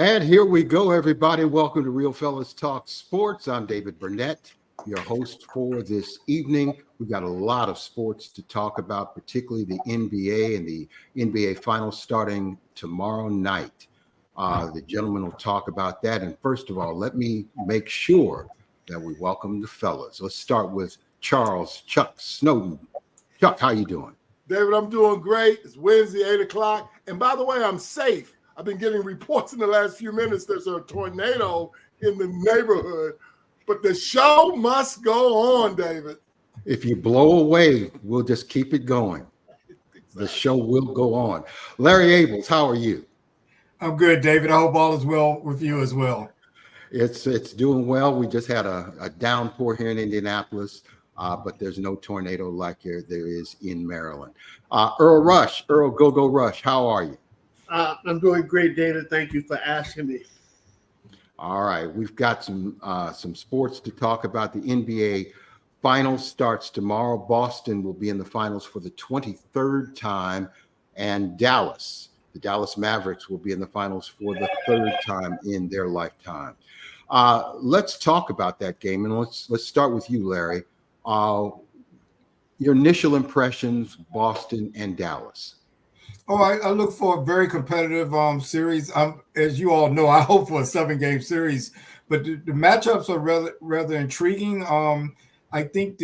And here we go, everybody. Welcome to Real Fellas Talk Sports. I'm David Burnett, your host for this evening. We've got a lot of sports to talk about, particularly the NBA and the NBA Finals starting tomorrow night. The gentlemen will talk about that. And first of all, let me make sure that we welcome the fellas. Let's start with Charles Chuck Snowden. Chuck, how you doing? David, I'm doing great. It's Wednesday, 8 o'clock. And by the way, I'm safe. I've been getting reports in the last few minutes there's a tornado in the neighborhood, but the show must go on, David. If you blow away, we'll just keep it going. Exactly. The show will go on. Larry Abels, how are you? I'm good, David. I hope all is well with you as well. It's doing well. We just had a downpour here in Indianapolis, but there's no tornado like there is in Maryland. Earl Rush, Go Rush, how are you? I'm doing great, David. Thank you for asking me. All right, we've got some sports to talk about. The NBA Finals starts tomorrow. Boston will be in the finals for the 23rd time, and the Dallas Mavericks will be in the finals for the 3rd time in their lifetime. Let's talk about that game, and let's start with you, Larry. Your initial impressions, Boston and Dallas. Oh, I look for a very competitive series. As you all know, I hope for a 7-game series, but the matchups are rather intriguing. I think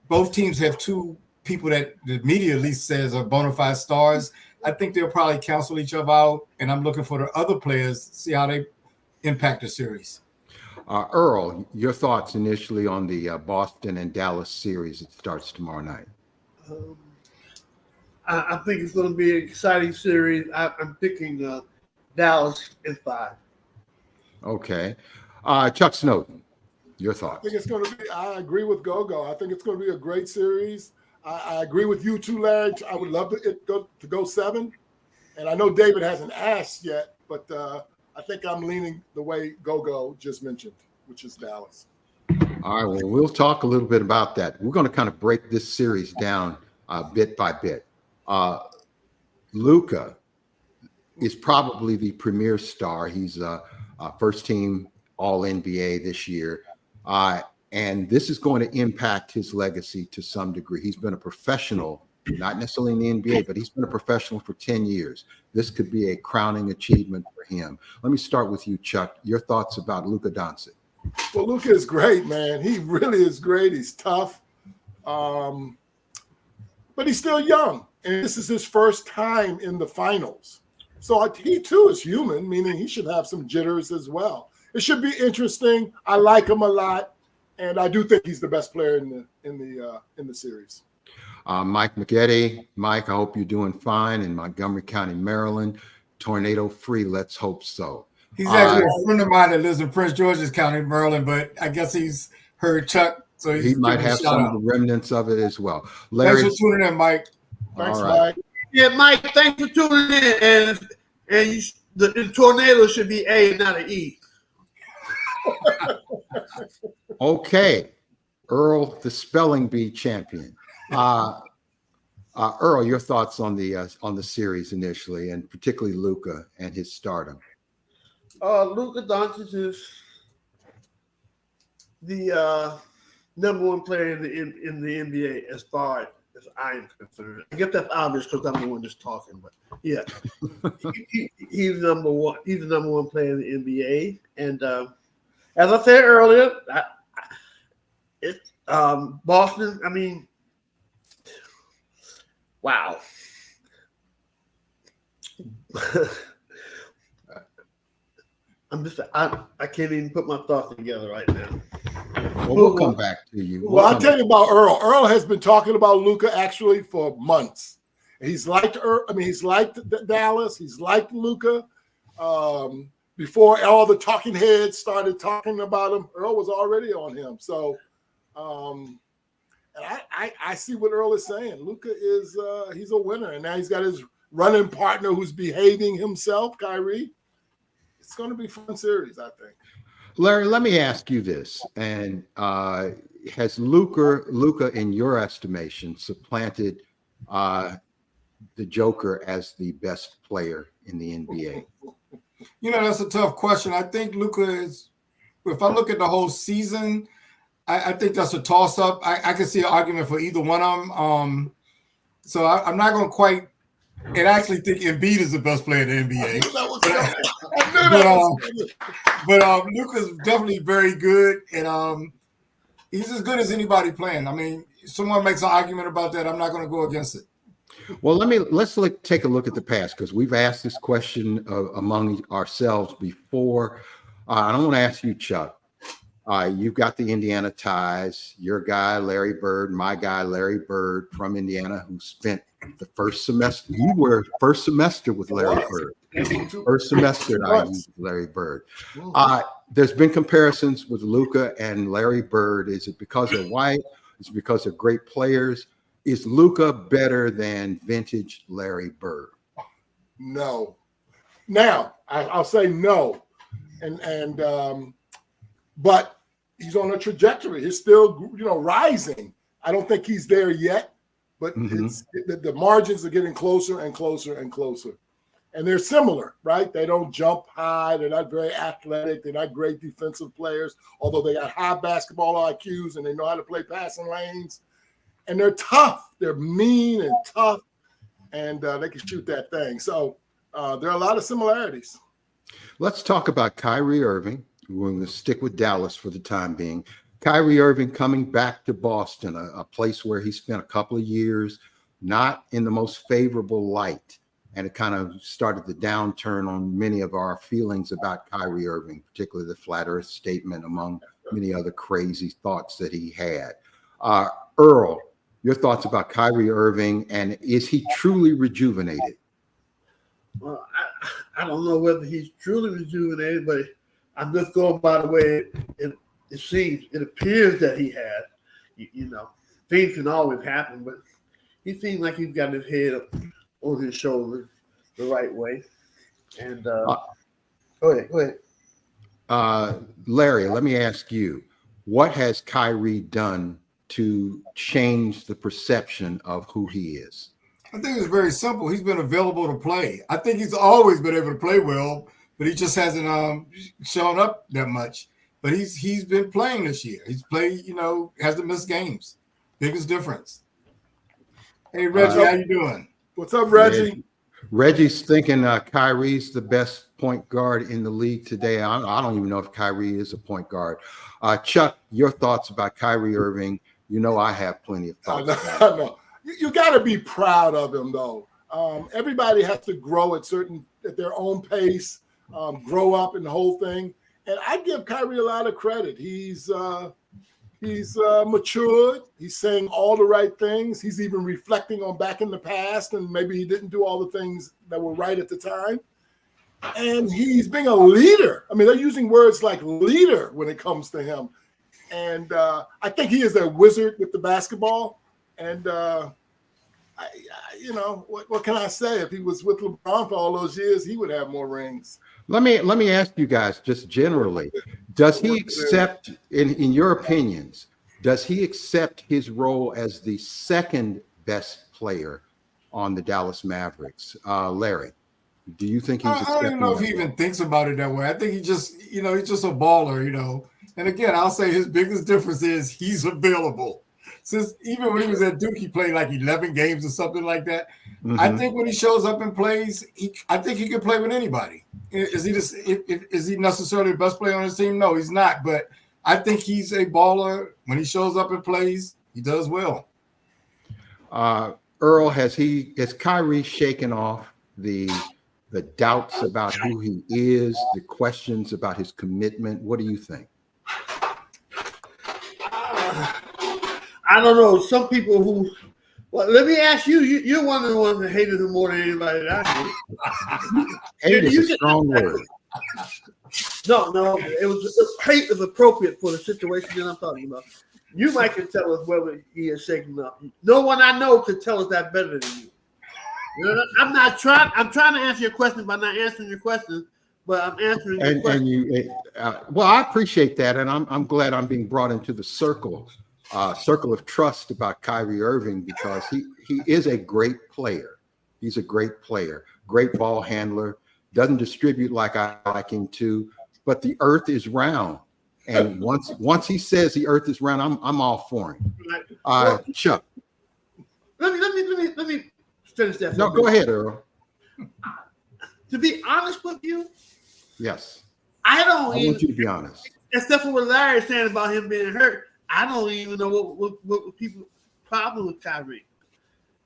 both teams have two people that the media at least says are bona fide stars. I think they'll probably cancel each other out, and I'm looking for the other players to see how they impact the series. Earl, your thoughts initially on the Boston and Dallas series that starts tomorrow night? I think it's going to be an exciting series. I'm picking Dallas in 5. Okay. Chuck Snowden, your thoughts? I think it's going to be, I agree with Gogo. I think it's going to be a great series. I agree with you too, Larry. I would love to go 7. And I know David hasn't asked yet, but I think I'm leaning the way Gogo just mentioned, which is Dallas. All right, well, we'll talk a little bit about that. We're going to kind of break this series down bit by bit. Luka is probably the premier star. He's a first team All NBA this year. And this is going to impact his legacy to some degree. He's been a professional, not necessarily in the NBA, but he's been a professional for 10 years. This could be a crowning achievement for him. Let me start with you, Chuck. Your thoughts about Luka Doncic? Well, Luka is great, man. He really is great. He's tough. But he's still young. And this is his first time in the finals. So he too is human, meaning he should have some jitters as well. It should be interesting. I like him a lot. And I do think he's the best player in the series. Mike McGetty. Mike, I hope you're doing fine in Montgomery County, Maryland. Tornado free. Let's hope so. He's actually a friend of mine that lives in Prince George's County, Maryland, but I guess he's heard Chuck. So he might have some of the remnants of it as well. Larry, thanks for tuning in, Mike. Thanks, Mike. Yeah, Mike, thanks for tuning in. And the tornado should be A and not an E. Okay, Earl, the spelling bee champion. Earl, your thoughts on the series initially, and particularly Luka and his stardom. Luka Doncic is the number 1 player in the NBA as far as I am concerned. I guess that's obvious because I'm the one just talking, but yeah, he's number 1. He's the number 1 player in the NBA, and as I said earlier, Boston. I mean, wow. I can't even put my thoughts together right now. Well, we'll come back to you. Well, I'll tell you about Earl. Earl has been talking about Luka actually for months. He's liked he's liked Dallas. He's liked Luka. Before all the talking heads started talking about him, Earl was already on him. So, and I see what Earl is saying. Luka is he's a winner, and now he's got his running partner who's behaving himself, Kyrie. It's going to be a fun series, I think. Larry, let me ask you this. And has Luka, in your estimation, supplanted the Joker as the best player in the NBA? That's a tough question. I think Luka is, if I look at the whole season, I think that's a toss-up. I can see an argument for either one of them. So I'm not going to quite, and I actually think Embiid is the best player in the NBA. But Luka's definitely very good, and he's as good as anybody playing. I mean, if someone makes an argument about that, I'm not going to go against it. Well, let's take a look at the past, because we've asked this question among ourselves before. I don't want to ask you, Chuck. You've got the Indiana ties. Your guy, Larry Bird, my guy, Larry Bird from Indiana, who spent the first semester. You were first semester with Larry Bird. First semester I used Larry Bird. There's been comparisons with Luka and Larry Bird. Is it because they're white? Is it because they're great players? Is Luka better than vintage Larry Bird? No. Now, I'll say no. But he's on a trajectory. He's still, rising. I don't think he's there yet, but the margins are getting closer and closer and closer. And they're similar, right? They don't jump high. They're not very athletic. They're not great defensive players, although they got high basketball IQs and they know how to play passing lanes. And they're tough. They're mean and tough, and they can shoot that thing. So there are a lot of similarities. Let's talk about Kyrie Irving. We're going to stick with Dallas for the time being. Kyrie Irving coming back to Boston, a place where he spent a couple of years not in the most favorable light. And it kind of started the downturn on many of our feelings about Kyrie Irving, particularly the flat earth statement, among many other crazy thoughts that he had. Earl, your thoughts about Kyrie Irving, and is he truly rejuvenated? Well, I don't know whether he's truly rejuvenated, but I'm just going by the way it appears that he has. Things can always happen, but he seems like he's got his head up on his shoulder the right way. And go ahead. Larry, let me ask you, what has Kyrie done to change the perception of who he is? I think it's very simple. He's been available to play. I think he's always been able to play well, but he just hasn't shown up that much. But he's been playing this year. He's played, hasn't missed games. Biggest difference. Hey, Reggie, how you doing? What's up, Reggie? Reggie's thinking Kyrie's the best point guard in the league today. I don't even know if Kyrie is a point guard. Chuck, your thoughts about Kyrie Irving? I have plenty of thoughts. I know. You got to be proud of him, though. Everybody has to grow at their own pace, grow up in the whole thing. And I give Kyrie a lot of credit. He's matured. He's saying all the right things. He's even reflecting on back in the past, and maybe he didn't do all the things that were right at the time. And he's being a leader. I mean, they're using words like leader when it comes to him. And I think he is a wizard with the basketball. And what can I say? If he was with LeBron for all those years, he would have more rings. Let me ask you guys just generally, does he accept, in your opinions, does he accept his role as the second best player on the Dallas Mavericks? Larry, do you think he's I don't even know if he even thinks about it that way. I think he just, he's just a baller, And again, I'll say his biggest difference is he's available. Since even when he was at Duke, he played like 11 games or something like that. Mm-hmm. I think when he shows up and plays, I think he can play with anybody. Is he necessarily the best player on his team? No, he's not. But I think he's a baller. When he shows up and plays, he does well. Earl, has Kyrie shaken off the the doubts about who he is, the questions about his commitment? What do you think? I don't know. Some people who, well, let me ask you. You're one of the ones that hated him more than anybody that I knew. Hate is a strong word. No. Hate is appropriate for the situation that I'm talking about. You might can tell us whether he is shaking up. No one I know could tell us that better than you. I'm trying to answer your question by not answering your question, but I'm answering your question. Well, I appreciate that, and I'm glad I'm being brought into the circle of trust about Kyrie Irving, because he is a great player. He's a great player, great ball handler, doesn't distribute like I like him to, but the earth is round. And once he says the earth is round, I'm all for him. Chuck. Let me finish that. No, go ahead, Earl. To be honest with you, yes. I want you to be honest. Except for what Larry is saying about him being hurt, I don't even know what people's problem with Kyrie.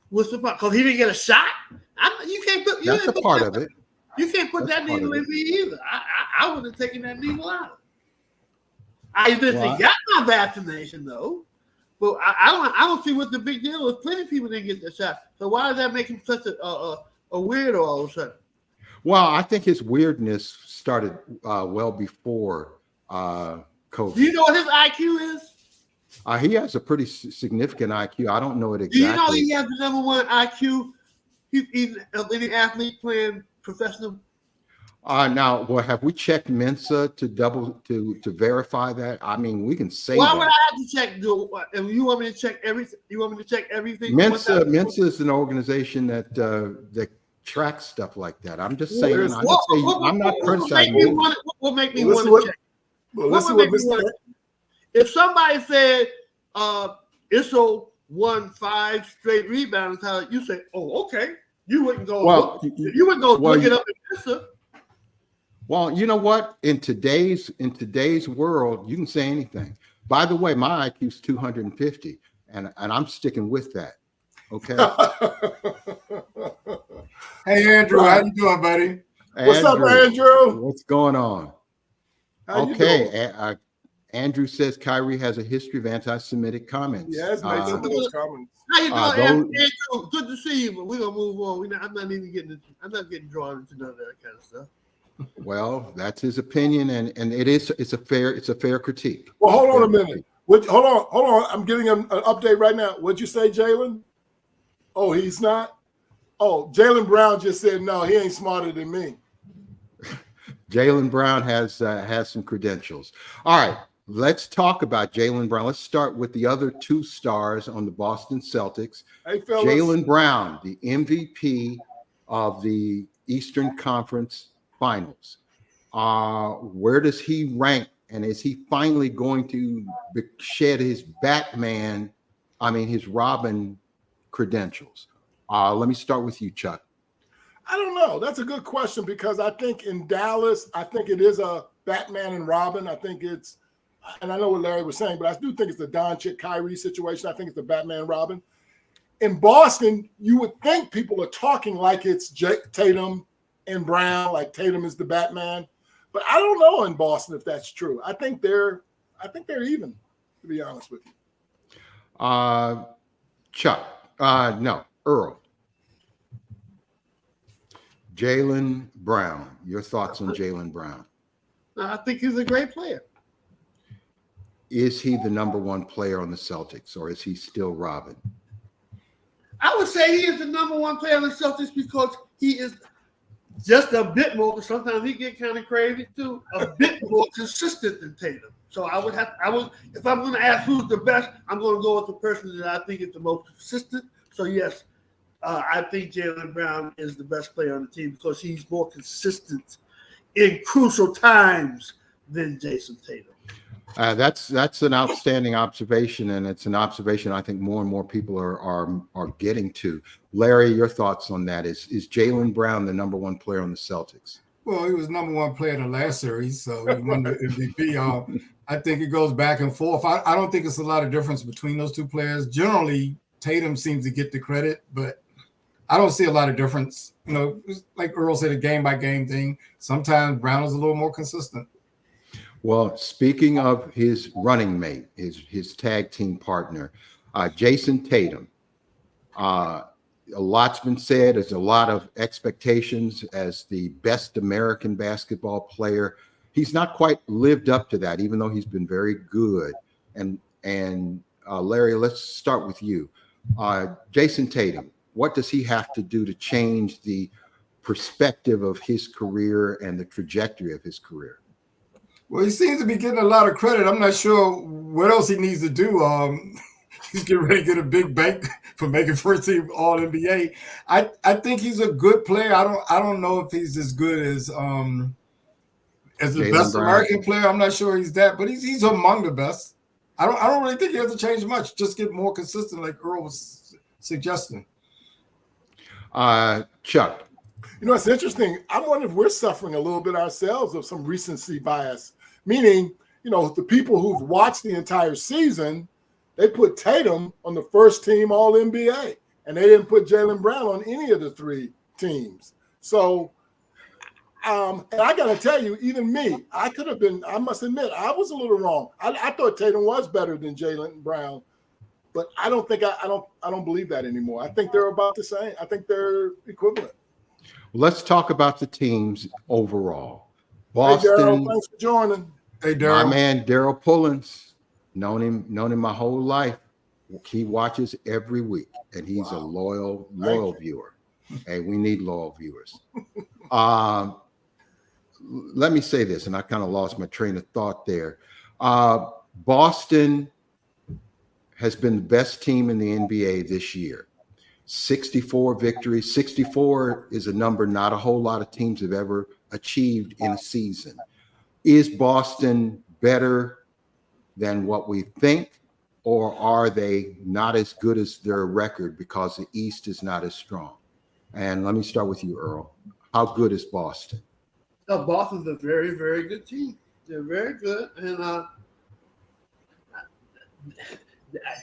What's the problem? Because he didn't get a shot. You can't put. That's a part of it. You can't put that needle in me either. I would have taken that needle out. I didn't got my vaccination though, but I don't see what the big deal is. Plenty of people didn't get the shot, so why does that make him such a weirdo all of a sudden? Well, I think his weirdness started well before COVID. Do you know what his IQ is? He has a pretty significant IQ. I don't know it exactly. Do you know he has the #1 IQ of any athlete playing professional? Now, have we checked Mensa to verify that? I mean, we can say. Why would I have to check? If you want me to check everything, Mensa is an organization that tracks stuff like that. I'm just saying. I'm not criticizing. What will make me want to check? If somebody said Issel won 5 straight rebounds, you say, "Oh, okay." You wouldn't go. You wouldn't go look it up in Issa. Well, you know what? In today's world, you can say anything. By the way, my IQ is 250, and I'm sticking with that. Okay. Hey, Andrew, how you doing, buddy? What's up, Andrew? What's going on? Okay. Andrew says Kyrie has a history of anti-Semitic comments. Yes, made some of those comments. How you doing, Andrew? Good to see you, but we're gonna move on. I'm not getting drawn into none of that kind of stuff. Well, that's his opinion, and it's a fair critique. Well, hold on a minute. Hold on. I'm getting an update right now. What'd you say, Jaylen? Oh, he's not. Oh, Jaylen Brown just said no. He ain't smarter than me. Jaylen Brown has some credentials. All right, let's talk about Jaylen Brown. Let's start with the other 2 stars on the Boston Celtics. Hey, fellas. Jaylen Brown, the MVP of the Eastern Conference Finals. Where does he rank, and is he finally going to shed his his Robin credentials? Let me start with you, Chuck. I don't know. That's a good question, because I think in Dallas, I think it is a Batman and Robin. I think it's, and I know what Larry was saying, but I do think it's the Doncic Kyrie situation. I think it's the Batman Robin. In Boston, you would think people are talking like it's Tatum and Brown, like Tatum is the Batman, but I don't know in Boston if that's true. I think they're even, to be honest with you. Chuck, no, Earl. Jaylen Brown, your thoughts on Jaylen Brown? I think he's a great player. Is he the #1 player on the Celtics, or is he still Robin? I would say he is the #1 player on the Celtics because he is just a bit more, because sometimes he get kind of crazy too, a bit more consistent than Tatum. So I would, if I'm going to ask who's the best, I'm going to go with the person that I think is the most consistent. So yes, I think Jaylen Brown is the best player on the team because he's more consistent in crucial times than Jayson Tatum. That's an outstanding observation, and it's an observation I think more and more people are getting to. Larry, your thoughts on that? Is Jaylen Brown the #1 player on the Celtics? Well, he was #1 player in the last series, so he won the MVP. I think it goes back and forth. I don't think it's a lot of difference between those 2 players. Generally, Tatum seems to get the credit, but I don't see a lot of difference. You know, like Earl said, a game by game thing. Sometimes Brown is a little more consistent. Well, speaking of his running mate, his tag team partner, Jayson Tatum. A lot's been said. There's a lot of expectations as the best American basketball player. He's not quite lived up to that, even though he's been very good. And Larry, let's start with you. Jayson Tatum, what does he have to do to change the perspective of his career and the trajectory of his career? Well, he seems to be getting a lot of credit. I'm not sure what else he needs to do. He's getting ready to get a big bank for making first team All NBA. I think he's a good player. I don't know if he's as good as the Jaylen best Brown. American player. I'm not sure he's that, but he's among the best. I don't really think he has to change much. Just get more consistent, like Earl was suggesting. Chuck. You know, it's interesting. I wonder if we're suffering a little bit ourselves of some recency bias, meaning, you know, the people who've watched the entire season, they put Tatum on the first team All NBA, and they didn't put Jaylen Brown on any of the three teams. So, and I got to tell you, even me, I must admit, I was a little wrong. I thought Tatum was better than Jaylen Brown, but I don't believe that anymore. I think they're about the same. I think they're equivalent. Let's talk about the teams overall. Boston. Hey, Boston. thanks for joining. Hey, Daryl. My man, Daryl Pullins. Known him my whole life. He watches every week, and he's a loyal viewer. Hey, we need loyal viewers. Let me say this, and I kind of lost my train of thought there. Boston has been the best team in the NBA this year. 64 victories. 64 is a number not a whole lot of teams have ever achieved in a season. Is Boston better than what we think, or are they not as good as their record because the East is not as strong? And let me start with you, Earl. How good is Boston? No, Boston's a very, very good team. They're very good, and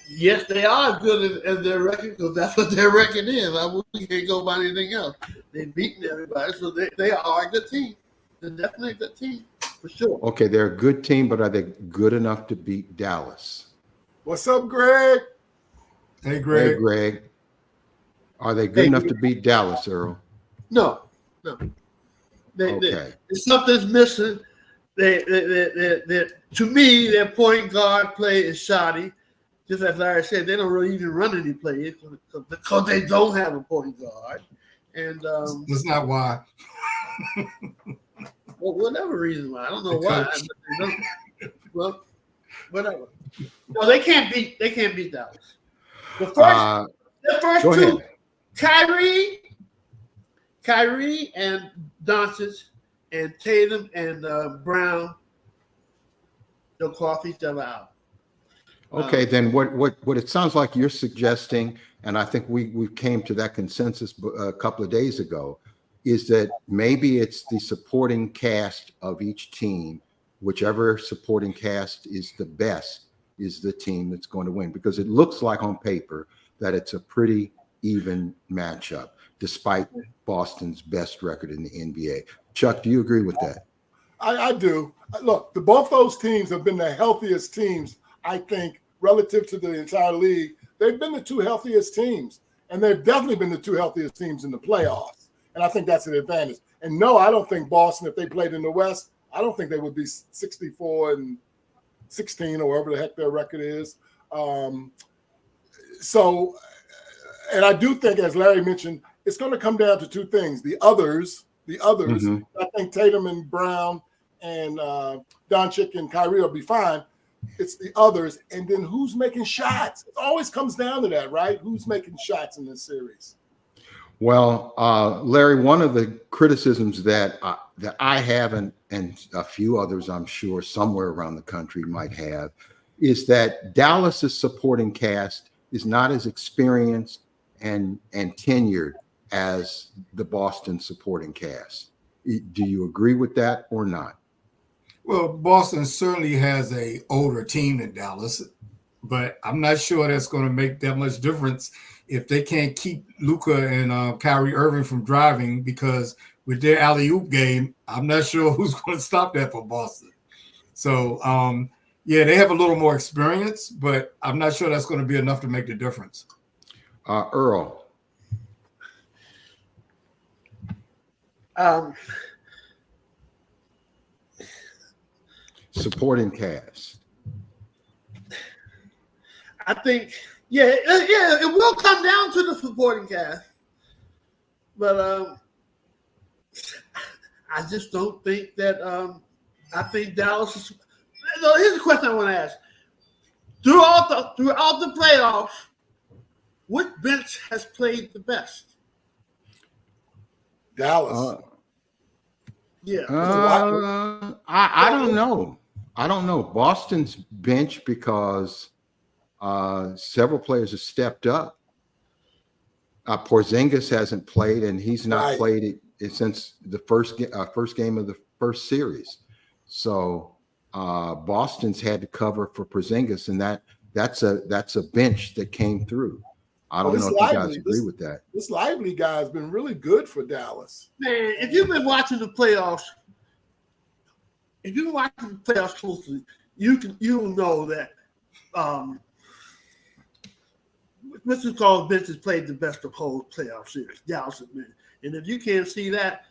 yes, they are good at their record because that's what their record is. We can't go by anything else. They've beaten everybody, so they are a good team. They're definitely a good team, for sure. Okay, they're a good team, but are they good enough to beat Dallas? What's up, Greg? Hey, Greg. Hey, Greg. Are they good enough to beat Dallas, Earl? No. Okay. Something's missing. To me, their point guard play is shoddy. Just as Larry said, they don't really even run any plays because they don't have a point guard. And that's not why. Well, whatever reason why. I don't know why. Well, whatever. No, they can't beat Dallas. The first two, ahead. Kyrie and Doncic and Tatum and Brown, they'll cough each other out. Okay, then what it sounds like you're suggesting, and I think we came to that consensus a couple of days ago, is that maybe it's the supporting cast of each team, whichever supporting cast is the best is the team that's going to win, because it looks like on paper that it's a pretty even matchup, despite Boston's best record in the NBA. Chuck, do you agree with that? I do. Look, both those teams have been the healthiest teams, I think, relative to the entire league. They've been the two healthiest teams, and they've definitely been the two healthiest teams in the playoffs. And I think that's an advantage. And no, I don't think Boston, if they played in the West, I don't think they would be 64-16 or whatever the heck their record is. So, and I do think, as Larry mentioned, it's going to come down to two things. The others, Mm-hmm. I think Tatum and Brown and Doncic and Kyrie will be fine. It's the others. And then who's making shots? It always comes down to that, right? Who's making shots in this series? Well, Larry, one of the criticisms that I have, and a few others I'm sure somewhere around the country might have, is that Dallas's supporting cast is not as experienced and tenured as the Boston supporting cast. Do you agree with that or not? Well, Boston certainly has an older team than Dallas, but I'm not sure that's going to make that much difference if they can't keep Luka and Kyrie Irving from driving, because with their alley-oop game, I'm not sure who's going to stop that for Boston. So, yeah, they have a little more experience, but I'm not sure that's going to be enough to make the difference. Earl. Supporting cast. I think, it will come down to the supporting cast, but I just don't think that. I think Dallas is. No, here's a question I want to ask: throughout the playoffs, which bench has played the best? Dallas. I don't know. I don't know. Boston's bench, because several players have stepped up. Porzingis hasn't played, and he's not played it since the first game of the first series. So Boston's had to cover for Porzingis, and that's a bench that came through. I don't know if you guys agree with that. This Lively guy has been really good for Dallas. Man, if you've been watching the playoffs, closely, you'll know that Mr. Carl's bench has played the best of whole playoff series. Dallas has been, and if you can't see that,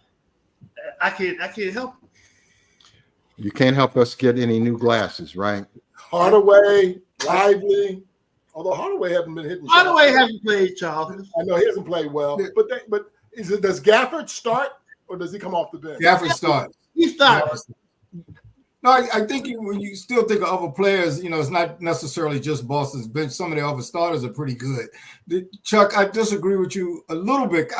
I can't help you. You can't help us get any new glasses, right? Hardaway, Lively. Although Hardaway hasn't been hitting. Hardaway hasn't played, Charles. I know he hasn't played well, but does Gafford start or does he come off the bench? Gafford starts. He starts. No, I think when you still think of other players, it's not necessarily just Boston's bench. Some of the other starters are pretty good. Chuck, I disagree with you a little bit.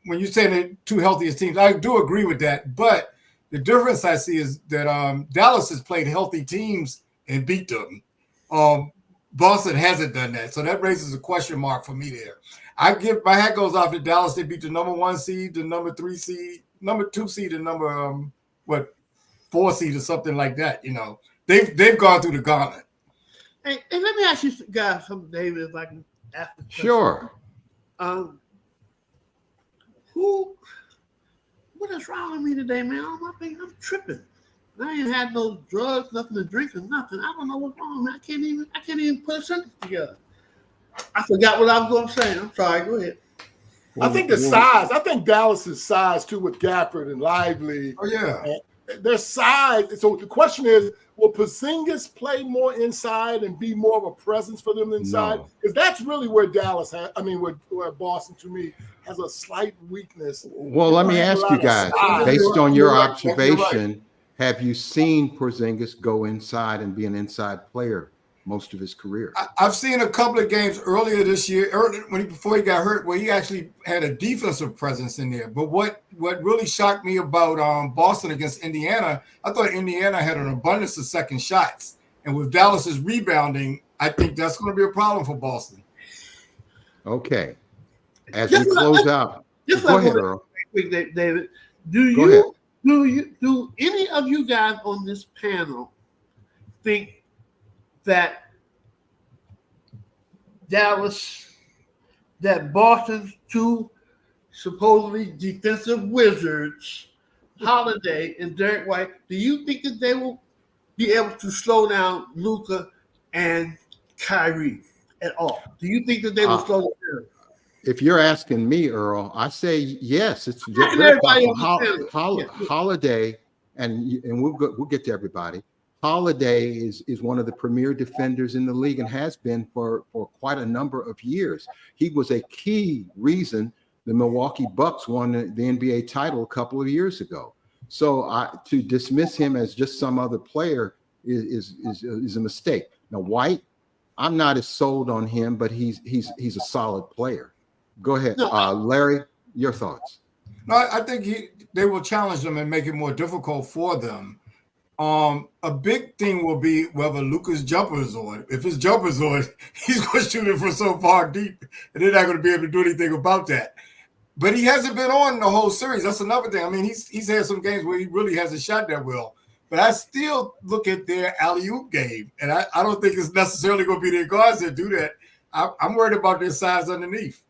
When you're saying the two healthiest teams, I do agree with that. But the difference I see is that Dallas has played healthy teams and beat them. Boston hasn't done that. So that raises a question mark for me there. My hat goes off to Dallas. They beat the number 1 seed, the number 3 seed, number 2 seed, and number 4 seed or something like that. They've gone through the gauntlet. Hey, let me ask you guys something, David, if I can ask the question. Sure. What is wrong with me today, man? I think I'm tripping. I ain't had no drugs, nothing to drink, or nothing. I don't know what's wrong, man. I can't even put a sentence together. I forgot what I was going to say. I'm sorry. Go ahead. I think the size. I think Dallas's size too, with Gafford and Lively. Oh yeah, their size. So the question is, will Porzingis play more inside and be more of a presence for them inside? Because that's really where where Boston, to me, has a slight weakness. Well, let me ask you guys, based on your observation, have you seen Porzingis go inside and be an inside player most of his career? I've seen a couple of games earlier this year, before he got hurt, where he actually had a defensive presence in there. But what really shocked me about Boston against Indiana, I thought Indiana had an abundance of second shots. And with Dallas's rebounding, I think that's going to be a problem for Boston. Okay. As we close out, go ahead, Earl. David, do any of you guys on this panel think that Boston's two supposedly defensive wizards, Holiday and Derek White, do you think that they will be able to slow down Luka and Kyrie at all? Do you think that they will slow them down? If you're asking me, Earl, I say yes. It's very possible. Holiday, and we'll get to everybody. Holiday is one of the premier defenders in the league and has been for quite a number of years. He was a key reason the Milwaukee Bucks won the NBA title a couple of years ago. So to dismiss him as just some other player is a mistake. Now White, I'm not as sold on him, but he's a solid player. Go ahead, Larry. Your thoughts? No, I think they will challenge them and make it more difficult for them. A big thing will be whether Luka's jumper is on. If his jumper's on, he's going to shoot it from so far deep, and they're not going to be able to do anything about that. But he hasn't been on the whole series. That's another thing. I mean, he's had some games where he really hasn't shot that well. But I still look at their alley-oop game, and I don't think it's necessarily going to be their guards that do that. I'm worried about their size underneath.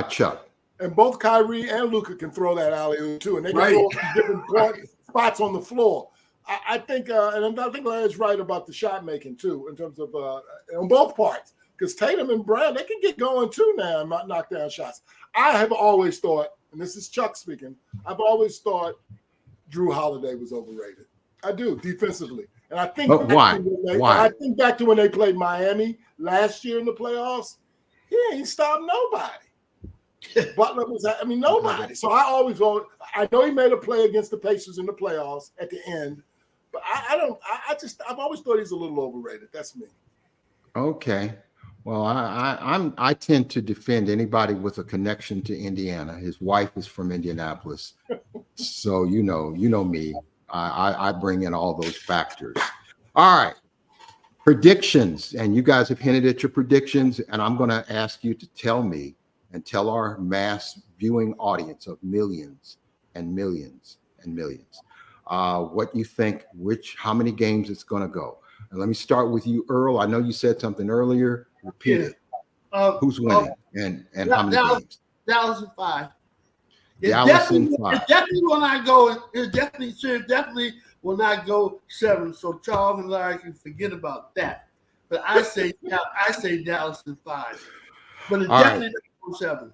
Chuck. And both Kyrie and Luka can throw that alley too, and they can Right. throw it from different spots on the floor. I think, and I think Larry's right about the shot making too, in terms of on both parts. Because Tatum and Brown, they can get going too now and not knock down shots. I have always thought, and this is Chuck speaking, I've always thought Drew Holiday was overrated. I do, defensively. And I think why? I think back to when they played Miami last year in the playoffs. He ain't stopped nobody. Butler was, nobody. So I know he made a play against the Pacers in the playoffs at the end, but I've always thought he's a little overrated. That's me. Okay. Well, I tend to defend anybody with a connection to Indiana. His wife is from Indianapolis. So you know me. I bring in all those factors. All right. Predictions. And you guys have hinted at your predictions, and I'm going to ask you to tell me and tell our mass viewing audience of millions and millions and millions what you think, how many games it's going to go. And let me start with you, Earl. I know you said something earlier. Repeat it. Who's winning and how many games? Dallas in 5. Dallas in 5. It definitely will not go. It definitely will not go 7. So Charles and Larry can forget about that. But I say Dallas in 5. But it definitely doesn't go 7.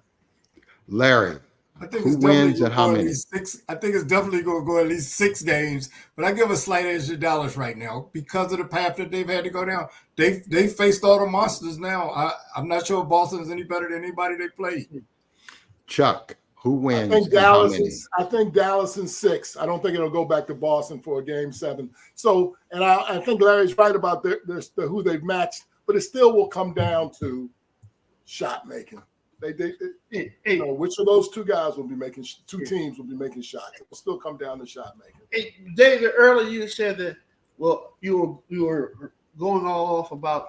Larry, I think who wins and how many? 6. I think it's definitely going to go at least 6 games. But I give a slight edge to Dallas right now because of the path that they've had to go down. They faced all the monsters now. I'm not sure if Boston is any better than anybody they played. Chuck, who wins? I think Dallas in 6. I don't think it'll go back to Boston for a game 7. So, and I think Larry's right about who they've matched, but it still will come down to shot making. Which of those two guys will be making? Two teams will be making shots. It will still come down to shot making. Hey, David, earlier you said that. Well, you were going all off about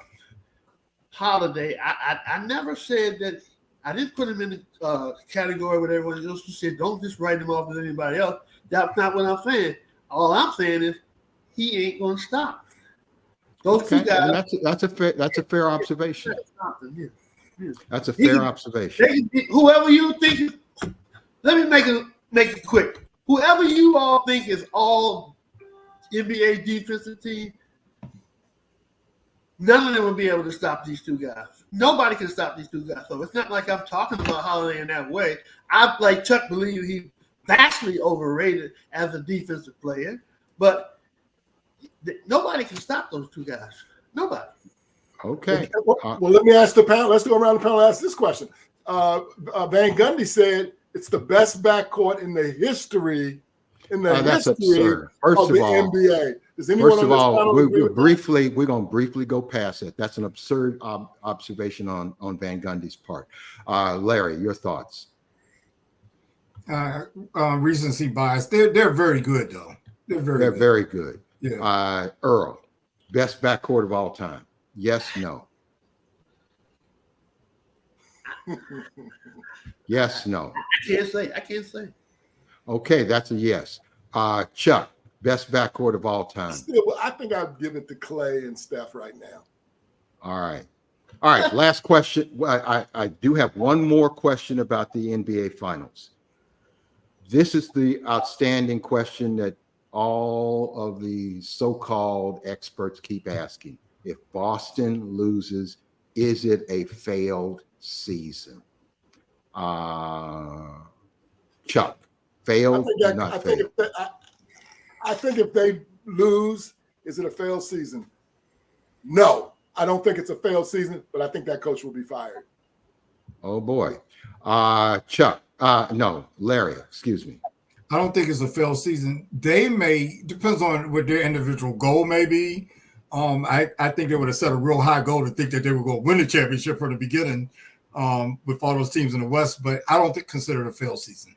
Holiday. I never said that. I didn't put him in the category with everyone else who said don't just write him off as anybody else. That's not what I'm saying. All I'm saying is he ain't going to stop. Those two guys. That's a fair observation. Yeah. That's a fair observation. Whoever you think, let me make it quick. Whoever you all think is all NBA defensive team, none of them will be able to stop these two guys. Nobody can stop these two guys. So it's not like I'm talking about Holiday in that way. I, like Chuck, believe he's vastly overrated as a defensive player, but nobody can stop those two guys. Nobody. Okay. Well, let me ask the panel. Let's go around the panel and ask this question. Van Gundy said it's the best backcourt in the history that's absurd. First of the NBA. Does anyone first of on all, this we're going to briefly go past it. That's an absurd observation on Van Gundy's part. Larry, your thoughts? Recency bias. They're very good though. They're very good. Yeah. Earl, best backcourt of all time. Yes, no. Yes, no. I can't say. Okay, that's a yes. Chuck, best backcourt of all time. Still, I think I'd give it to Clay and Steph right now. All right. Last question. I do have one more question about the NBA Finals. This is the outstanding question that all of the so-called experts keep asking. If Boston loses, is it a failed season? Chuck, failed or not failed? I think if they lose, is it a failed season? No, I don't think it's a failed season, but I think that coach will be fired. Oh, boy. Chuck, no, Larry, excuse me. I don't think it's a failed season. Depends on what their individual goal may be. I think they would have set a real high goal to think that they were going to win the championship from the beginning with all those teams in the West, but I don't consider it a failed season.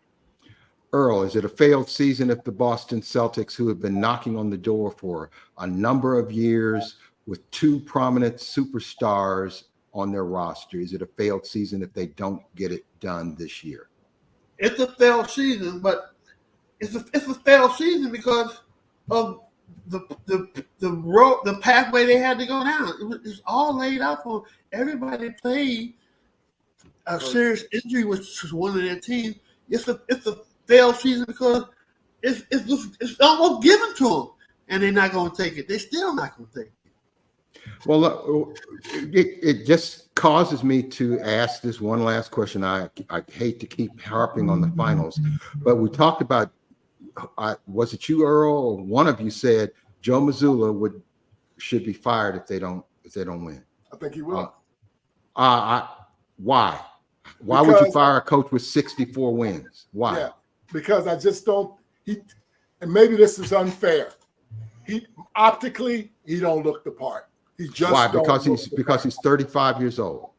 Earl, is it a failed season if the Boston Celtics, who have been knocking on the door for a number of years with two prominent superstars on their roster, is it a failed season if they don't get it done this year? It's a failed season, but it's a failed season because of the road, the pathway they had to go down. It's all laid out for everybody. Played a serious injury, which was one of their teams. It's a failed season because it's almost given to them, and they're not going to take it. They're still not going to take it. Well, it just causes me to ask this one last question. I hate to keep harping on the finals, but we talked about. Was it you, Earl, or one of you said Joe Mazzulla should be fired if they don't win? I think he will. Why? Why would you fire a coach with 64 wins? Why? Yeah, because I just don't. And maybe this is unfair. Optically he don't look the part. He just why? don't Because he's 35 years old.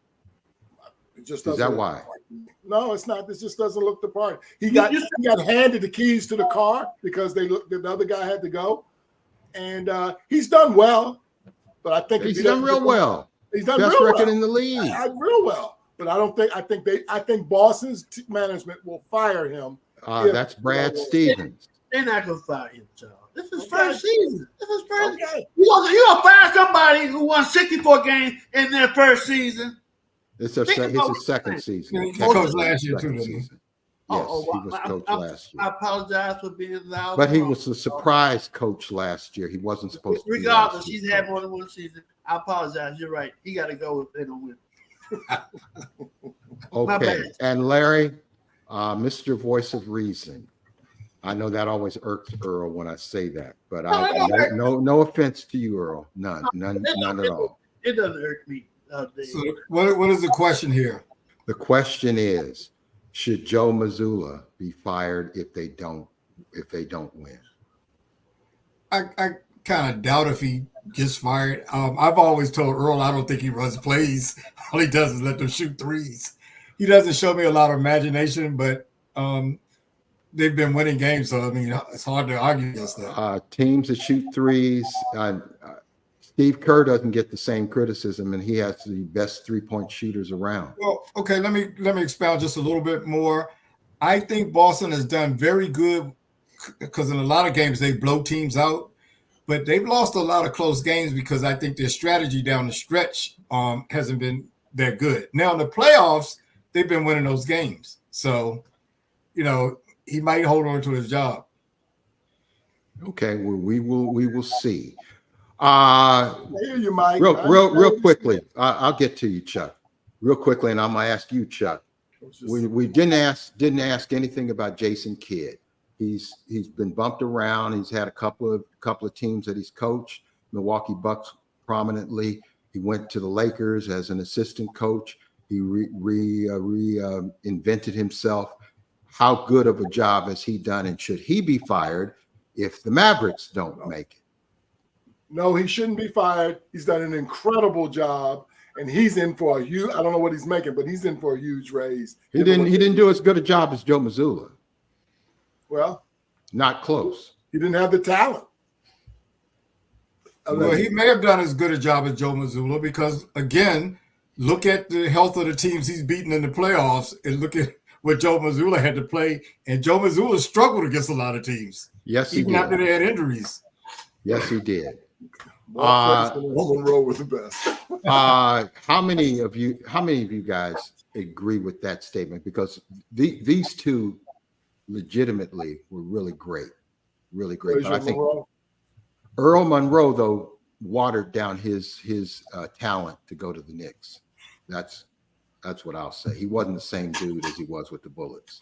It just is that why? No, it's not. This just doesn't look the part. He got handed the keys to the car because the other guy had to go, and he's done well. But I think he's done real well. He's done best real record well. in the league. Real well. But I don't think. I think Boston's management will fire him. That's Brad Stevens. They're not gonna fire him, Charles. This is first season. This is first. Okay. You gonna fire somebody who won 64 games in their first season? It's his second season. He coached last year too. Yes, he was coach last year. I apologize for being loud. But he was a surprise coach last year. He wasn't supposed to. Regardless, he's had more than one season. I apologize. You're right. He got to go if they don't win. Okay. And Larry, Mr. Voice of Reason. I know that always irks Earl when I say that, but no offense to you, Earl. None at all. It doesn't irk me. So what is the question here? The question is, should Joe Mazzulla be fired if they don't win? I kind of doubt if he gets fired. I've always told Earl I don't think he runs plays. All he does is let them shoot threes. He doesn't show me a lot of imagination, but they've been winning games, so I mean it's hard to argue against that. Teams that shoot threes. Steve Kerr doesn't get the same criticism, and he has the best three-point shooters around. Well, okay, let me expound just a little bit more. I think Boston has done very good because in a lot of games they blow teams out, but they've lost a lot of close games because I think their strategy down the stretch hasn't been that good. Now in the playoffs, they've been winning those games, so he might hold on to his job. Okay, well, we will see. I hear you, Mike. Real quickly, I'll get to you, Chuck. Real quickly, and I'm gonna ask you, Chuck. We didn't ask anything about Jayson Kidd. He's been bumped around. He's had a couple of teams that he's coached. Milwaukee Bucks prominently. He went to the Lakers as an assistant coach. He reinvented himself. How good of a job has he done, and should he be fired if the Mavericks don't make it? No, he shouldn't be fired. He's done an incredible job, and he's in for a huge. I don't know what he's making, but he's in for a huge raise. He didn't do as good a job as Joe Mazzulla. Well, not close. He didn't have the talent. Well, he may have done as good a job as Joe Mazzulla because, again, look at the health of the teams he's beaten in the playoffs, and look at what Joe Mazzulla had to play. And Joe Mazzulla struggled against a lot of teams. Yes, he did. Even after they had injuries. Yes, he did. Row with the best. How many of you guys agree with that statement? Because these two legitimately were really great. But I think Earl Monroe, though, watered down his talent to go to the Knicks. That's what I'll say. He wasn't the same dude as he was with the Bullets.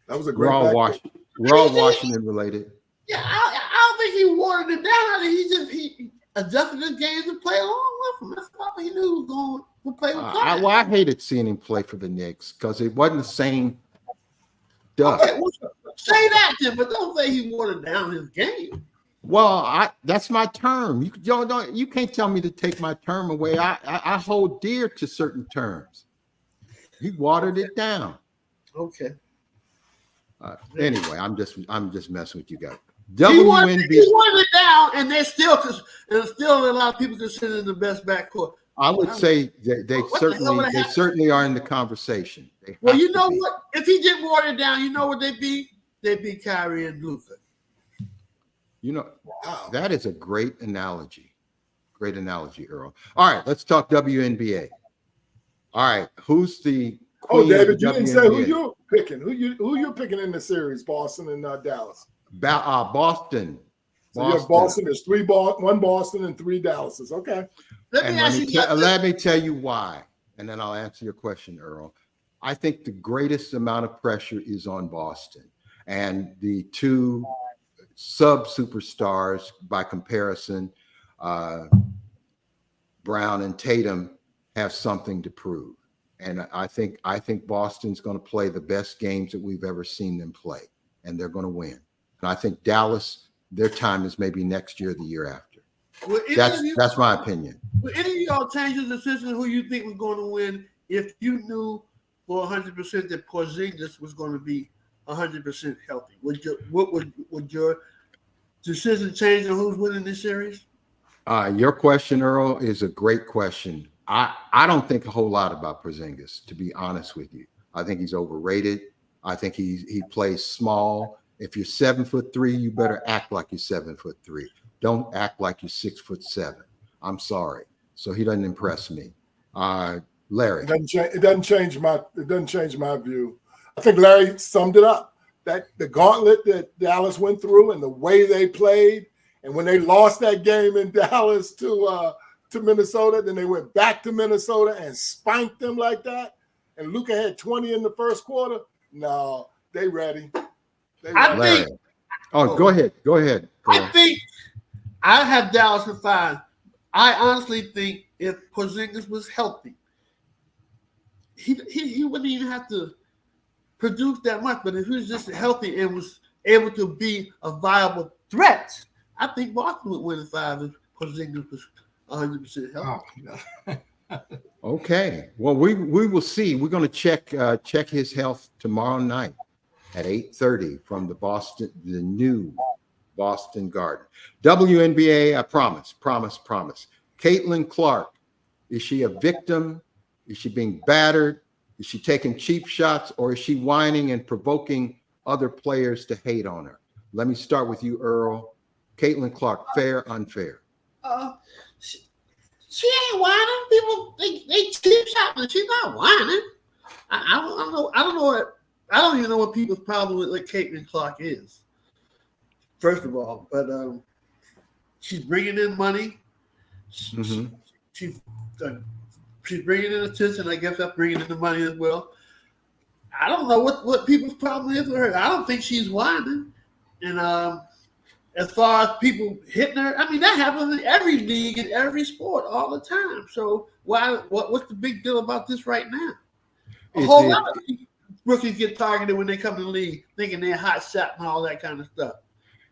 That was a great. We're all Washington related. Yeah, I don't think he watered it down. I think he adjusted his game to play along with him. That's all he knew he was going to play with. I hated seeing him play for the Knicks because it wasn't the same stuff. Okay, well, say that then, but don't say he watered down his game. Well, that's my term. You can't tell me to take my term away. I hold dear to certain terms. He watered it down. Okay. Anyway, I'm just messing with you guys. He watered it down, and there's still a lot of people considering the best backcourt. I would say they certainly are in the conversation. Well, you know what? If he didn't water it down, you know what they'd be? They'd be Kyrie and Luka. You know, Wow. that is a great analogy. Great analogy, Earl. All right, let's talk WNBA. All right, who's the Oh, queen of the David, you didn't say who WNBA? you're picking. Who you're picking in the series? Boston and Dallas. Boston. So you have Boston. There's one Boston and 3 Dallases. Okay. And let me tell you why, and then I'll answer your question, Earl. I think the greatest amount of pressure is on Boston, and the two sub superstars by comparison, Brown and Tatum, have something to prove. And I think Boston's going to play the best games that we've ever seen them play, and they're going to win. And I think Dallas, their time is maybe next year or the year after. That's my opinion. Will any of y'all change your decision who you think was going to win if you knew for 100% that Porzingis was going to be 100% healthy? Would your decision change on who's winning this series? Your question, Earl, is a great question. I don't think a whole lot about Porzingis, to be honest with you. I think he's overrated. I think he plays small. If you're 7'3", you better act like you're 7'3". Don't act like you're 6'7". I'm sorry. So he doesn't impress me. Larry. It doesn't change my view. I think Larry summed it up. That the gauntlet that Dallas went through and the way they played, and when they lost that game in Dallas to Minnesota, then they went back to Minnesota and spanked them like that. And Luka had 20 in the first quarter. No, they ready. Go ahead. I think I have Dallas in 5. I honestly think if Porzingis was healthy, he wouldn't even have to produce that much. But if he was just healthy and was able to be a viable threat, I think Boston would win in 5 if Porzingis was 100% healthy. Okay. Well, we will see. We're going to check his health tomorrow night at 8:30 from the new Boston Garden. WNBA, I promise. Caitlin Clark, is she a victim? Is she being battered? Is she taking cheap shots, or is she whining and provoking other players to hate on her? Let me start with you, Earl. Caitlin Clark, fair, unfair? She ain't whining. People they cheap shopping. She's not whining. I don't know. I don't even know what people's problem with Caitlin Clark is. First of all, but she's bringing in money. She's bringing in attention. I guess that's bringing in the money as well. I don't know what people's problem is with her. I don't think she's whining. And as far as people hitting her, I mean, that happens in every league, in every sport, all the time. So what's the big deal about this right now? A whole lot of rookies get targeted when they come to the league, thinking they're hot shot and all that kind of stuff.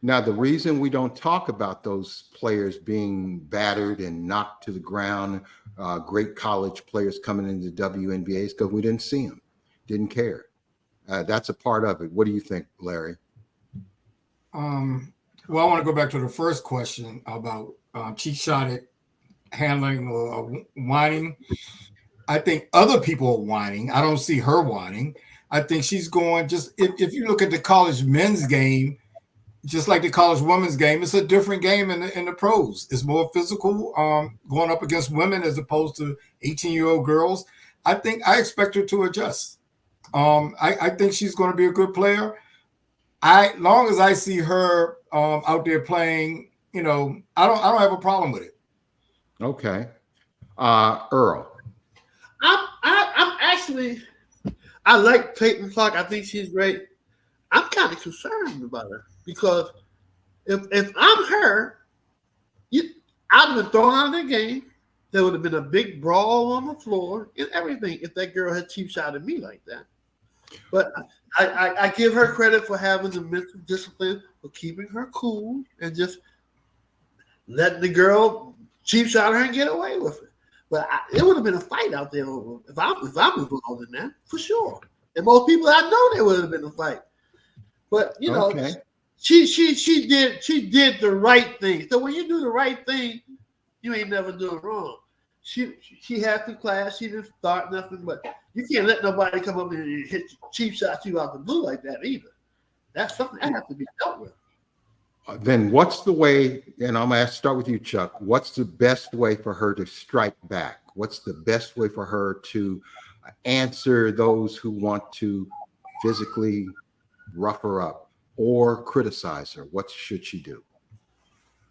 Now, the reason we don't talk about those players being battered and knocked to the ground, great college players coming into the WNBA, is because we didn't see them, didn't care. That's a part of it. What do you think, Larry? Well, I want to go back to the first question about cheap shot handling or whining. I think other people are whining. I don't see her whining. I think she's going just if you look at the college men's game, just like the college women's game, it's a different game in the pros. It's more physical, going up against women as opposed to 18-year-old girls. I expect her to adjust. I think she's going to be a good player. Long as I see her out there playing, I don't have a problem with it. Okay, Earl. I'm actually, I like Caitlin Clark. I think she's great. I'm kind of concerned about her because if I'm her, I'd have been thrown out of the game. There would have been a big brawl on the floor and everything if that girl had cheap shot at me like that. But I give her credit for having the mental discipline for keeping her cool and just letting the girl cheap shot her and get away with it. But it would have been a fight out there if I was involved in that, for sure. And most people I know there would have been a fight. But Okay. she did the right thing. So when you do the right thing, you ain't never doing wrong. She had the class. She didn't start nothing, but you can't let nobody come up and hit cheap shots you out the blue like that either. That's something that has to be dealt with. Then what's the way, and I'm going to start with you, Chuck. What's the best way for her to strike back? What's the best way for her to answer those who want to physically rough her up or criticize her? What should she do?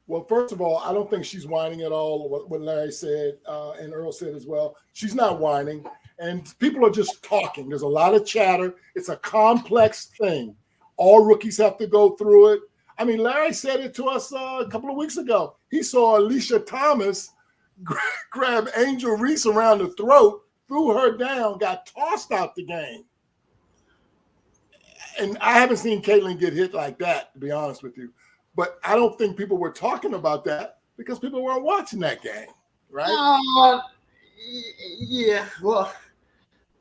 Well, first of all, I don't think she's whining at all. What Larry said and Earl said as well. She's not whining, and people are just talking. There's a lot of chatter. It's a complex thing. All rookies have to go through it. I mean, Larry said it to us a couple of weeks ago. He saw Alicia Thomas grab Angel Reese around the throat, threw her down, got tossed out the game. And I haven't seen Caitlin get hit like that, to be honest with you. But I don't think people were talking about that because people weren't watching that game, right? Yeah. Well,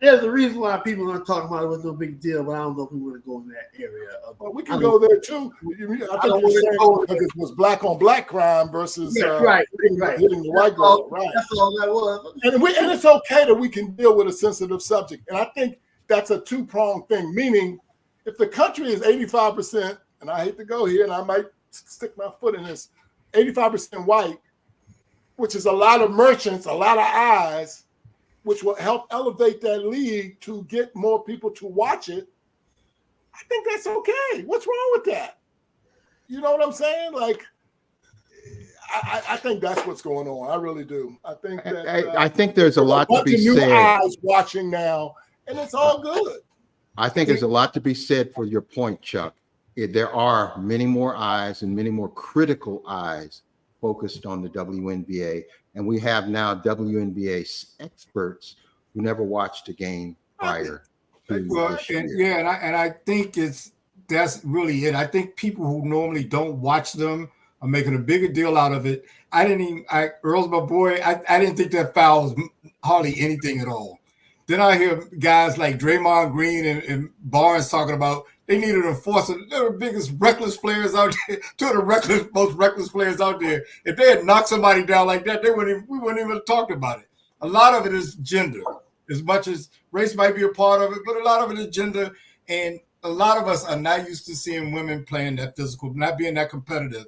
there's a reason why people aren't talking about it. Was no big deal, but I don't know if we want to go in that area. Well, we can go there too. I think you're saying because it was black on black crime versus right. hitting the white girl, right? That's all that was. And it's okay that we can deal with a sensitive subject. And I think that's a two-pronged thing, meaning if the country is 85%, and I hate to go here, and I might stick my foot in this, 85% white, which is a lot of merchants, a lot of eyes, which will help elevate that league to get more people to watch it. I think that's okay. What's wrong with that? You know what I'm saying? Like, I think that's what's going on. I really do. I think that I think there's a lot to be new said. Eyes watching now, and it's all good. I think there's a lot to be said for your point, Chuck. There are many more eyes and many more critical eyes focused on the WNBA. And we have now WNBA experts who never watched a game prior to this year. And I think that's really it. I think people who normally don't watch them are making a bigger deal out of it. Earl's my boy. I didn't think that foul was hardly anything at all. Then I hear guys like Draymond Green and Barnes talking about they needed to enforce it. They're the biggest reckless players out there, two of the most reckless players out there. If they had knocked somebody down like that, we wouldn't even have talked about it. A lot of it is gender, as much as race might be a part of it, but a lot of it is gender. And a lot of us are not used to seeing women playing that physical, not being that competitive.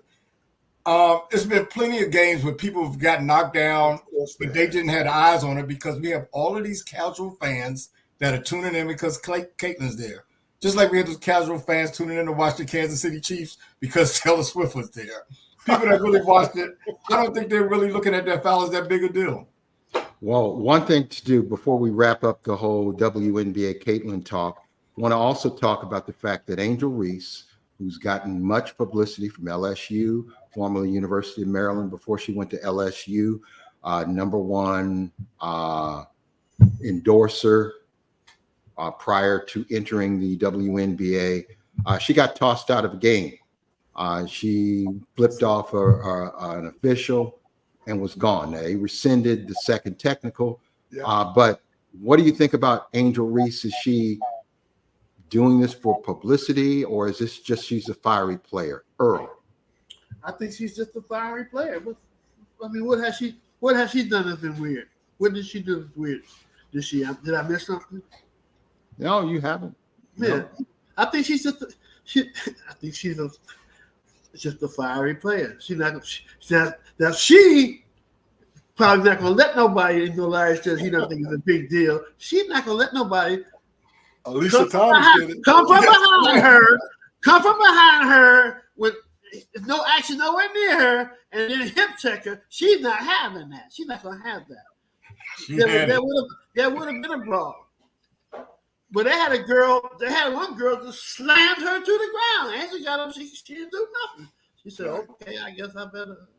It's been plenty of games where people have gotten knocked down, but they didn't have eyes on it because we have all of these casual fans that are tuning in because Caitlin's there. Just like we had those casual fans tuning in to watch the Kansas City Chiefs because Taylor Swift was there. People that really watched it, I don't think they're really looking at that foul as that big a deal. Well, one thing to do before we wrap up the whole WNBA Caitlin talk, I want to also talk about the fact that Angel Reese, who's gotten much publicity from LSU, formerly University of Maryland, before she went to LSU, number one endorser prior to entering the WNBA. She got tossed out of a game. She flipped off an official and was gone. They rescinded the second technical. Yeah. But what do you think about Angel Reese? Is she doing this for publicity, or is this just she's a fiery player? Earl. I think she's just a fiery player. What has she done that's been weird? What did she do that's weird? Did I miss something? No, you haven't. Yeah. No. I think she's just a fiery player. She probably not gonna let nobody, even though Larry says he doesn't think it's a big deal. She's not gonna let nobody Alicia Thomas did it. Come from behind her with no action nowhere near her, and then hip check her. She's not having that. She's not gonna have that. There would have been a brawl. But they had one girl just slammed her to the ground. Angel got up, she didn't do nothing. She said, okay, I guess I better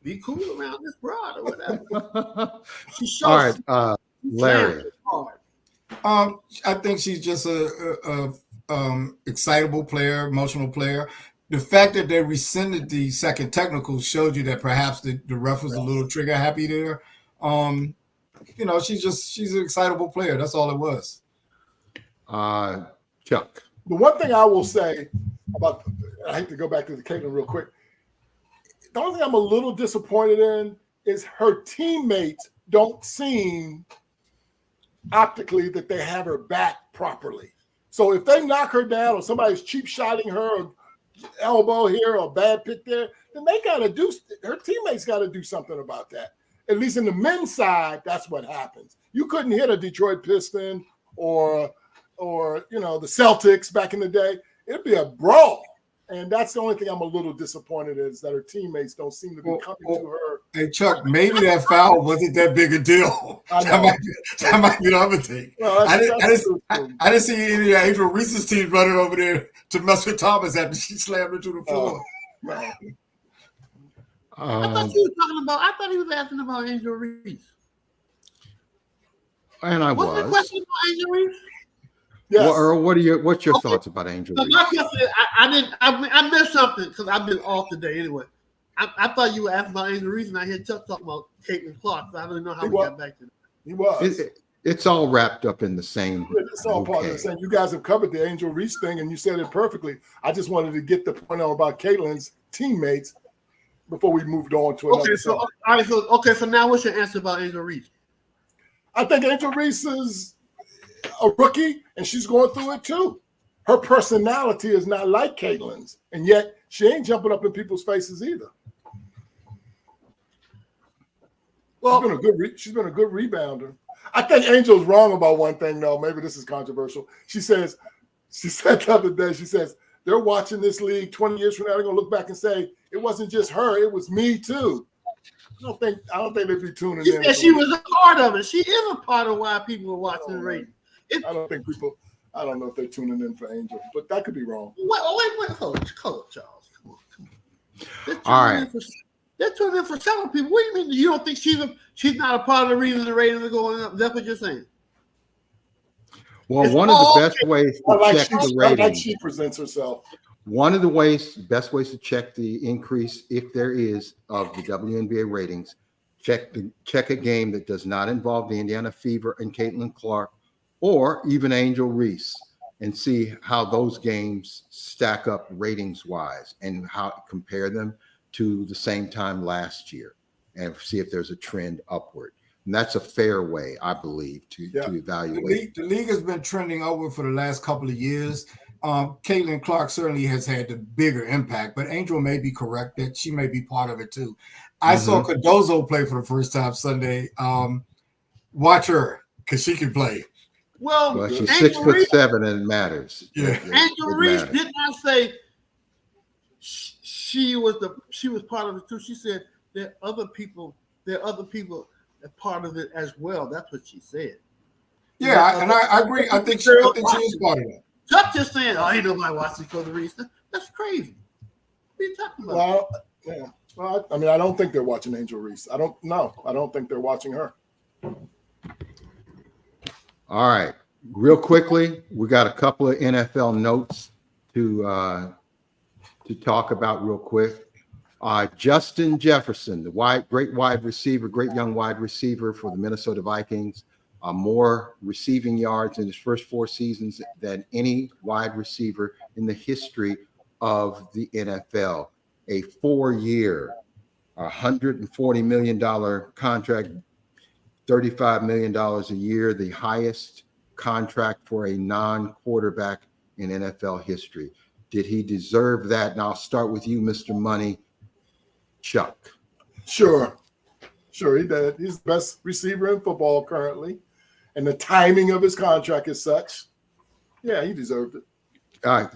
be cool around this broad or whatever. All right, Larry. I think she's just a excitable player, emotional player. The fact that they rescinded the second technical showed you that perhaps the ref was a little trigger happy there. She's an excitable player. That's all it was. Chuck. The one thing I will say about, I hate to go back to the Caitlin real quick. The only thing I'm a little disappointed in is her teammates don't seem optically that they have her back properly. So if they knock her down or somebody's cheap shotting her or elbow here or a bad pick there, then her teammates got to do something about that. At least in the men's side, that's what happens. You couldn't hit a Detroit Piston or the Celtics back in the day. It'd be a brawl. And that's the only thing I'm a little disappointed is that her teammates don't seem to be coming to her. Hey, Chuck, maybe that foul wasn't that big a deal. That might be the other thing. Well, I didn't see any of Angel Reese's team running over there to mess with Thomas after she slammed her to the floor. No. I thought he was asking about Angel Reese. And I was. Wasn't the question about Angel Reese? Yes. Well, Earl, what's your thoughts about Angel Reese? I missed something because I've been off today anyway. I thought you were asking about Angel Reese, and I heard Chuck talking about Caitlin Clark. So I don't know how we got back to that. He was. It's all wrapped up in the same. It's all part of the same. You guys have covered the Angel Reese thing, and you said it perfectly. I just wanted to get the point on about Caitlin's teammates before we moved on to another. So now what's your answer about Angel Reese? I think Angel Reese is a rookie, and she's going through it too. Her personality is not like Caitlin's, and yet she ain't jumping up in people's faces either. Well, she's been a good rebounder. I think Angel's wrong about one thing, though. Maybe this is controversial. She said the other day, she says, they're watching this league 20 years from now. They're going to look back and say, it wasn't just her, it was me too. I don't think they'd be tuning in. She was a part of it. She is a part of why people are watching the rating. I don't know if they're tuning in for Angel, but that could be wrong. Wait, hold on, Charles. Come on. All right. They're tuning in for several people. What do you mean? You don't think she's not a part of the reason the ratings are going up? That's what you're saying? Well, one of the best ways to check the ratings. Like she presents herself. One of the best ways to check the increase, if there is, of the WNBA ratings, check a game that does not involve the Indiana Fever and Caitlin Clark, or even Angel Reese, and see how those games stack up ratings-wise and compare them to the same time last year, and see if there's a trend upward. And that's a fair way, I believe, to evaluate. The league has been trending upward for the last couple of years. Caitlin Clark certainly has had the bigger impact, but Angel may be correct that she may be part of it too. I saw Cardozo play for the first time Sunday. Watch her, because she can play. Well, she's 6'7" and it matters. Yeah. Angel Reese did not say she was part of it too. She said there are other people that part of it as well. That's what she said. Yeah, and I agree. I think she is part of it. Chuck just saying, "Oh, ain't nobody watching for the Reese." That's crazy. What are you talking about? Well, I mean, I don't think they're watching Angel Reese. I don't know. I don't think they're watching her. All right. Real quickly, we got a couple of NFL notes to talk about real quick. Justin Jefferson, the great young wide receiver for the Minnesota Vikings, more receiving yards in his first 4 seasons than any wide receiver in the history of the NFL. A 4-year, $140 million contract, $35 million a year, the highest contract for a non-quarterback in NFL history. Did he deserve that? And I'll start with you, Mr. Money, Chuck. Sure, he did. He's the best receiver in football currently, and the timing of his contract is such. Yeah, he deserved it.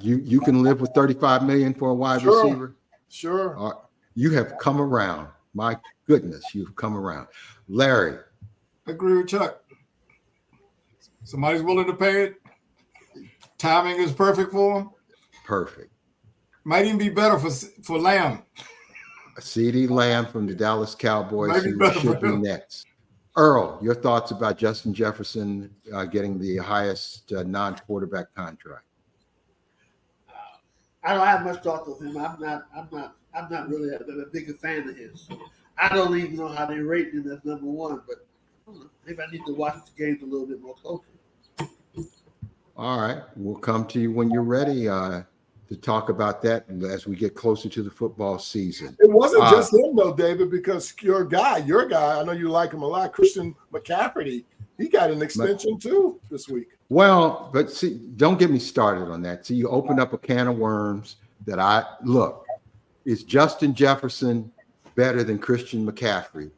You can live with $35 million for a wide receiver? Sure. You have come around. My goodness, you've come around. Larry. I agree with Chuck. Somebody's willing to pay it. Timing is perfect for him. Perfect. Might even be better for Lamb. CeeDee Lamb from the Dallas Cowboys, who should be next. Earl, your thoughts about Justin Jefferson getting the highest non-quarterback contract? I don't have much thought of him. I'm not really a big fan of his. I don't even know how they rate him as number one, but maybe I need to watch the games a little bit more closely. All right, we'll come to you when you're ready to talk about that as we get closer to the football season. It wasn't just him though, David, because your guy, I know you like him a lot, Christian McCaffrey, he got an extension too this week. Well, but see, don't get me started on that. See, you opened up a can of worms. that I look, is Justin Jefferson better than Christian McCaffrey?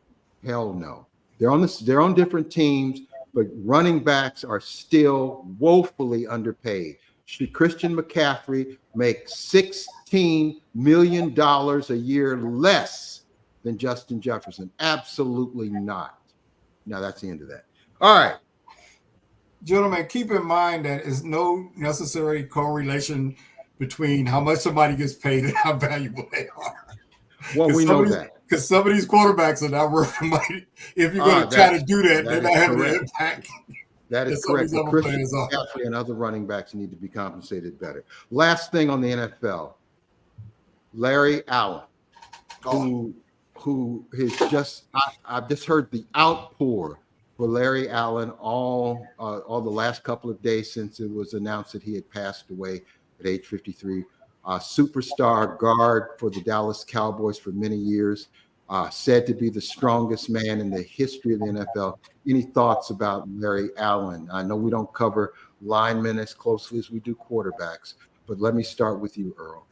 Hell no. They're on different teams, but running backs are still woefully underpaid. Should Christian McCaffrey make $16 million a year less than Justin Jefferson? Absolutely not. Now that's the end of that. All right. Gentlemen, keep in mind that there's no necessary correlation between how much somebody gets paid and how valuable they are. Well, we know that. Because some of these quarterbacks are not worth money. If you're going to try to do that, they're not having the impact. That is correct. Christian McCaffrey and other running backs need to be compensated better. Last thing on the NFL, Larry Allen, who has just I've just heard the outpour for Larry Allen all the last couple of days since it was announced that he had passed away at age 53. Superstar guard for the Dallas Cowboys for many years, said to be the strongest man in the history of the NFL. Any thoughts about Larry Allen? I know we don't cover linemen as closely as we do quarterbacks, but let me start with you, Earl.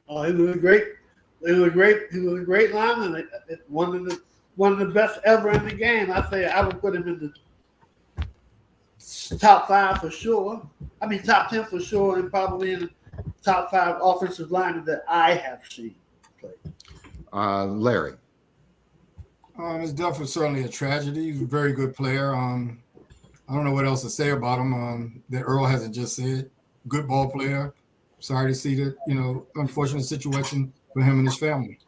Oh, he was great. He was a great lineman. One of the best ever in the game. I would put him in the top 5 for sure. I mean, top 10 for sure, and probably in the top 5 offensive linemen that I have seen play. Larry. His death was certainly a tragedy. He's a very good player. I don't know what else to say about him that Earl hasn't just said. Good ball player. Sorry to see that, unfortunate situation for him and his family.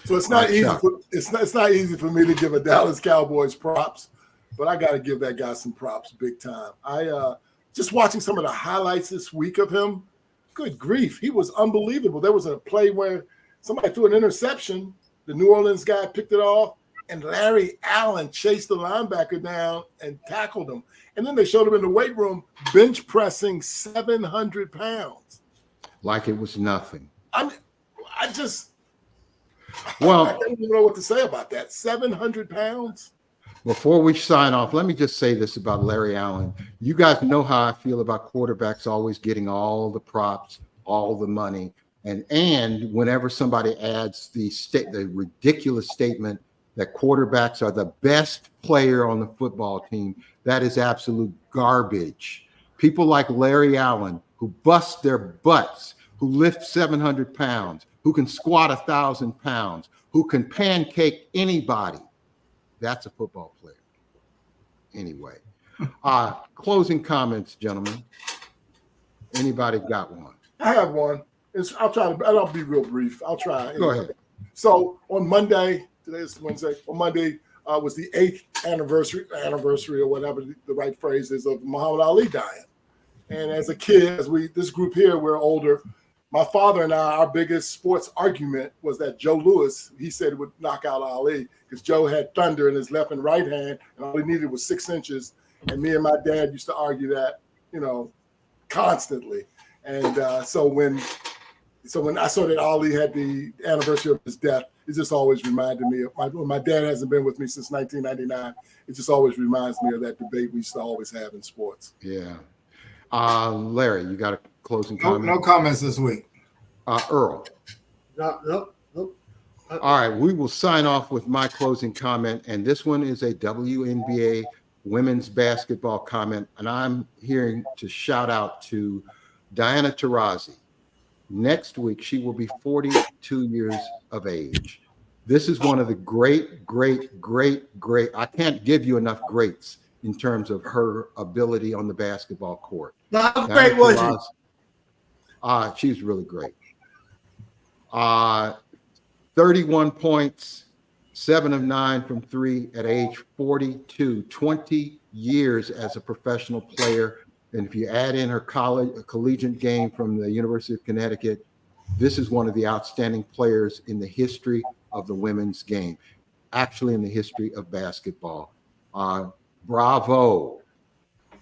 So it's not easy. It's not easy for me to give a Dallas Cowboys props, but I got to give that guy some props, big time. I just watching some of the highlights this week of him. Good grief, he was unbelievable. There was a play where somebody threw an interception. The New Orleans guy picked it off, and Larry Allen chased the linebacker down and tackled him. And then they showed him in the weight room bench pressing 700 pounds. Like it was nothing. I don't even know what to say about that. 700 pounds. Before we sign off, let me just say this about Larry Allen. You guys know how I feel about quarterbacks always getting all the props, all the money. And whenever somebody adds the ridiculous statement that quarterbacks are the best player on the football team, that is absolute garbage. People like Larry Allen, who bust their butts, who lift 700 pounds, who can squat 1,000 pounds, who can pancake anybody. That's a football player. Anyway, closing comments, gentlemen. Anybody got one? I have one. I'll be real brief. I'll try. Go ahead. So on Monday, today is Wednesday. On Monday was the 8th anniversary or whatever the right phrase is of Muhammad Ali dying. And as a kid, this group here, we're older. My father and I, our biggest sports argument was that Joe Louis, he said, would knock out Ali because Joe had thunder in his left and right hand, and all he needed was 6 inches. And me and my dad used to argue that, constantly. And so when I saw that Ali had the anniversary of his death, it just always reminded me of my dad hasn't been with me since 1999. It just always reminds me of that debate we used to always have in sports. Yeah. Larry, you got a closing comment? No comments this week. Earl. Nope. All right, we will sign off with my closing comment, and this one is a WNBA women's basketball comment, and I'm here to shout out to Diana Taurasi. Next week, she will be 42 years of age. This is one of the great. I can't give you enough greats in terms of her ability on the basketball court. How great was she? She's really great. 31 points, 7 of 9 from 3 at age 42, 20 years as a professional player. And if you add in her collegiate game from the University of Connecticut, this is one of the outstanding players in the history of the women's game, actually in the history of basketball. Bravo,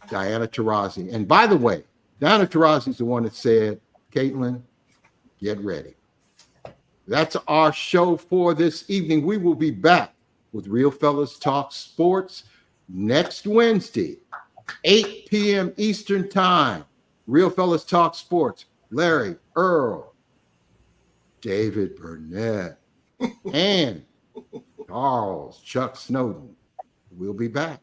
Diana Taurasi. And by the way, Diana Taurasi is the one that said, Caitlin, get ready. That's our show for this evening. We will be back with Real Fellas Talk Sports next Wednesday, 8 p.m. Eastern Time. Real Fellas Talk Sports. Larry, Earl, David Burnett, and Charles Chuck Snowden. We'll be back.